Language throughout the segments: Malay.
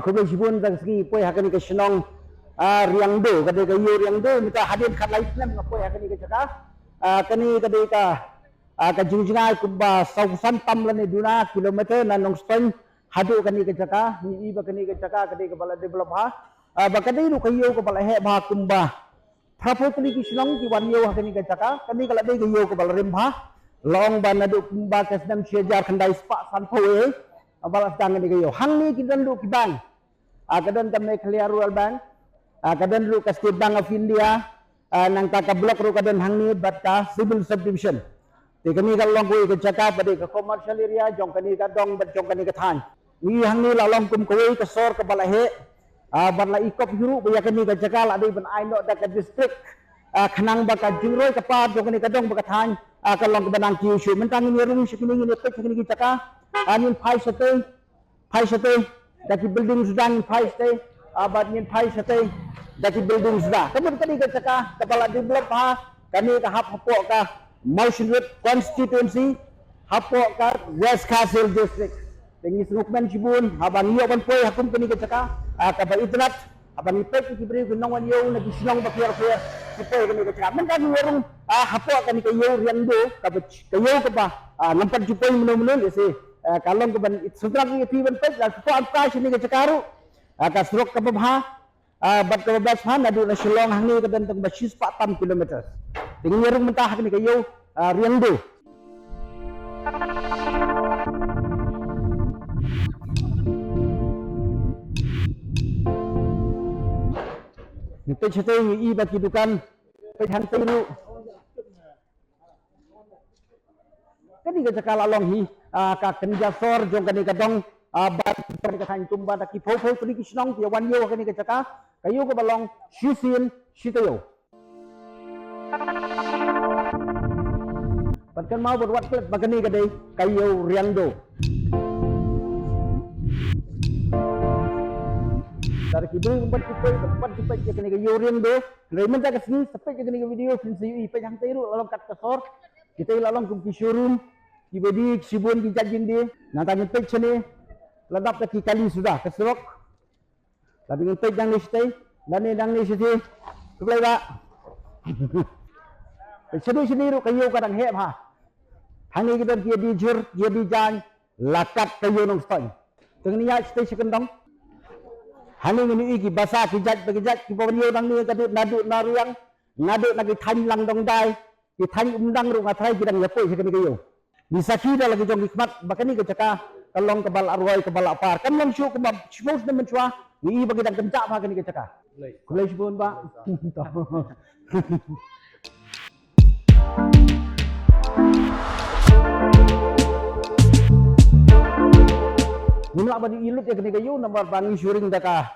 Kublai sibun dari segi poi hakani ke senong riang do kadai ke yo riang do minta hadir kat lain nam ngapoi hakani ke cakap kani kadai ka jingjingai kubba sausan tam lani duna kilometer nanong stone hadu kani ke cakap ni iba kani ke cakap kadai ke bala develop ha ba kadai lu kayo ke bala he ba kumba Prapo kini kisinong ki wan yo hakani ka caka kani kala dei yo ko bal rimha long ban nadu kumba kasdam siejar kandai spa san poe abal astang ni yo hangni ki dan lu ki bang kadan tamne clear rural bank kadan lu ka state bank of India nang ta ka block ru kadan hangni batta civil subdivision te kani ka long ko ka caka bade ka commercial area jong kani ka dong bat jong kani ka than ni hangni la long kum ko ka sor ka bala he barla ikop huru baya kani ka jakal adai ban aino da ka district khanang ba ka jingroi ka pa jo kani ka dong ba ka than ka long ka banang ki shu mentang ni rung sikini ni pe sikini ki jaka anin phai sate da ki building sudan phai sate abad ni phai sate da ki building sudah kamu kani ka jaka kepala develop ha kani ka hap hapo ka Motion Road constituency hapo ka West Castle district Tengi sungukman sibun, habang iyo kan poy hakum kani ka jaka kaba internet abang ipek ki beri gunong wan yo nagi sinong bakir sipoy kani ka jaka men kan ngorong hapo kani ka yo riando kaba kayo ka ba nampat jupoy muno ese kalong ka ban sutra ki piban pek la supo apa sini ka jakaru ka strok ka ba bat ka bas ha nadu na silong hangi ka dan tang basis 4 kilometer tengi ngorong mentah kani ka yo riando Pe chate i ba kidukan pe than te lu kani ka jakala long hi ka kanja sor jong kani ka dong bat kani ka than tumba da ki phol kani ki snong ti wan yo kani ka jaka kayo ka balong shisin shitayo patkan mau berwat klet bagani ka dei kayo riangdo dari kidung empat cipai kini ke yurin do, remen tak kesini sampai kini ke video film ipai yang teru lalu kat kesor, kita lalu ke showroom, kibedi sibun kijajin dia, nanti ngetek sini, ladap ke kali sudah keserok, tapi ngetek yang nistai, dan yang nistai, kebelah tak, sini ru kayu kadang hep ha, hangi kita dia dijur, dia dijan, lakat kayu nong stoi, tengni ya stay sekendong. Haning ini iki basa kijat ki pawniyo nang ni kadut nadu naruyang nadu nagi than lang dong dai ki than undang ru ngathai kidang yapoi sekani kayo bisaki da lagi jong hikmat bakani ke caka kalong kebal arwai kebal apar kan lang syu kebab smos na menchwa ni bagi dang kencak pa kani ke caka kulai sibun ba Nimla bani ilut ya kini kayu nomor bangi syuring daka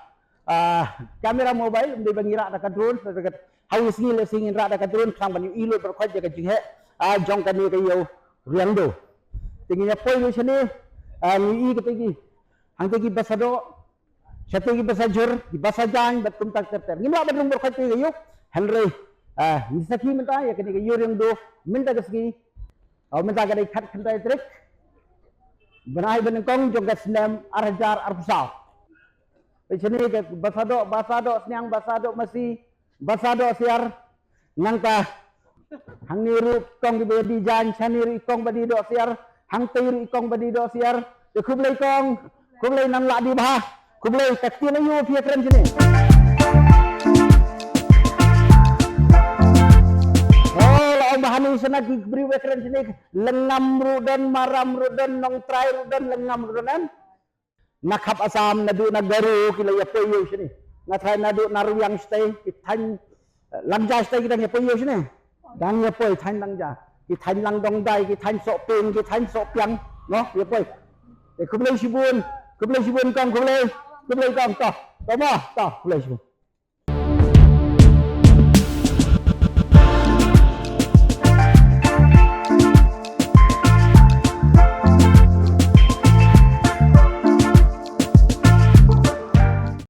kamera mobile mde bangi rak daka drone dekat haus ni le singin rak daka drone khang bani ilut berkhoj jaga jinghe jong kani kayu riangdo tinginya poi ni sini ni i ketegi hang tegi basado syategi basajur di basajang batum tak terter nimla bani berkhoj kayu henry misaki minta ya kini kayu riangdo minta keski minta kadai khat khantai trik Benai benengkong jong kesnem arjar arpusau. Pesini ke basado seniang basado masih basado siar ngangka hangiru kong di bedi jan chaniru ikong badi do siar hang tiru ikong badi do siar de kublai kong kublai nan la di bah kublai takti na yu pia keren sini. Bahani sana beri wekren sini lengam rudan maram rudan nong trai rudan lengam rudan nakap asam nadu nagaru kila ya poyo sini ngatrai nadu naru yang stay kithan langja stay kita ya poyo sini dang ya poy than langja kithan lang dong dai kithan sok ping kithan sok piang no ya poy kublai sibun kong kublai kong to mo to kublai sibun